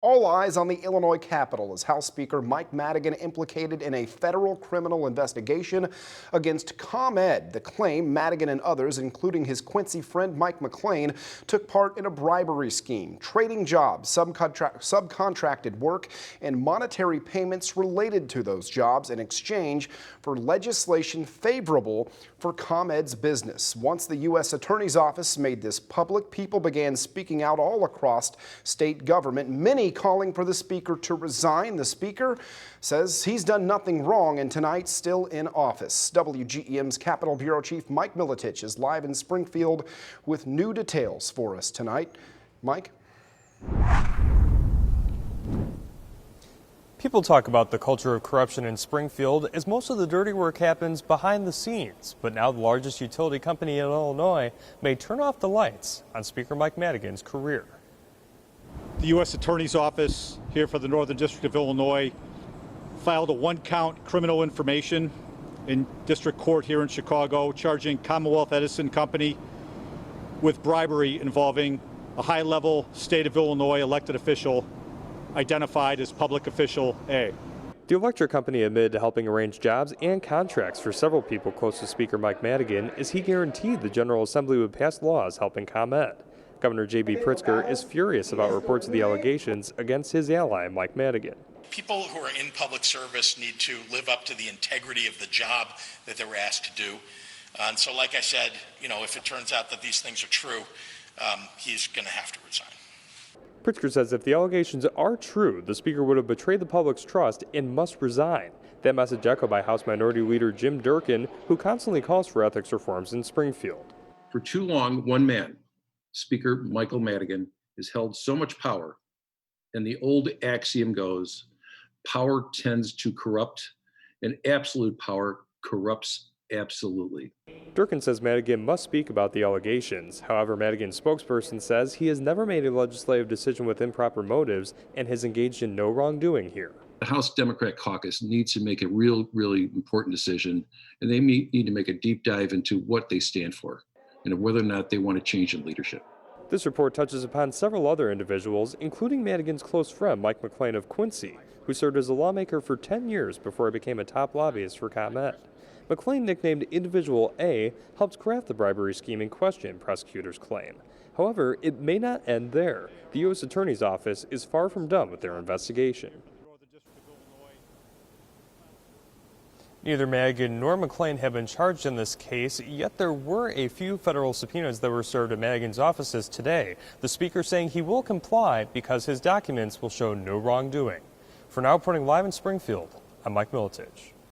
All eyes on the Illinois Capitol as House Speaker Mike Madigan implicated in a federal criminal investigation against ComEd. The claim Madigan and others, including his Quincy friend Mike McLean, took part in a bribery scheme, trading jobs, subcontracted work, and monetary payments related to those jobs in exchange for legislation favorable for ComEd's business. Once the U.S. Attorney's Office made this public, people began speaking out all across state government, many calling for the speaker to resign. The speaker says he's done nothing wrong and tonight still in office. WGEM's Capitol Bureau Chief Mike Militich is live in Springfield with new details for us tonight. Mike? People talk about the culture of corruption in Springfield as most of the dirty work happens behind the scenes. But now the largest utility company in Illinois may turn off the lights on Speaker Mike Madigan's career. The U.S. Attorney's Office here for the Northern District of Illinois filed a one-count criminal information in district court here in Chicago, charging Commonwealth Edison Company with bribery involving a high-level state of Illinois elected official identified as Public Official A. The electric company admitted to helping arrange jobs and contracts for several people close to Speaker Mike Madigan as he guaranteed the General Assembly would pass laws helping ComEd. Governor J.B. Pritzker is furious about reports of the allegations against his ally, Mike Madigan. People who are in public service need to live up to the integrity of the job that they were asked to do. And so, like I said, if it turns out that these things are true, he's going to have to resign. Pritzker says if the allegations are true, the speaker would have betrayed the public's trust and must resign. That message echoed by House Minority Leader Jim Durkin, who constantly calls for ethics reforms in Springfield. For too long, one man, Speaker Michael Madigan, has held so much power, and the old axiom goes, power tends to corrupt, and absolute power corrupts absolutely. Durkin says Madigan must speak about the allegations. However, Madigan's spokesperson says he has never made a legislative decision with improper motives and has engaged in no wrongdoing here. The House Democrat caucus needs to make a really important decision, and they need to make a deep dive into what they stand for and whether or not they want to change in leadership. This report touches upon several other individuals, including Madigan's close friend Mike McLean of Quincy, who served as a lawmaker for 10 years before he became a top lobbyist for ComEd. McLean, nicknamed Individual A, helped craft the bribery scheme in question, prosecutors claim. However, it may not end there. The U.S. Attorney's Office is far from done with their investigation. Neither Madigan nor McLean have been charged in this case, yet there were a few federal subpoenas that were served at Madigan's offices today. The speaker saying he will comply because his documents will show no wrongdoing. For now, reporting live in Springfield, I'm Mike Militich.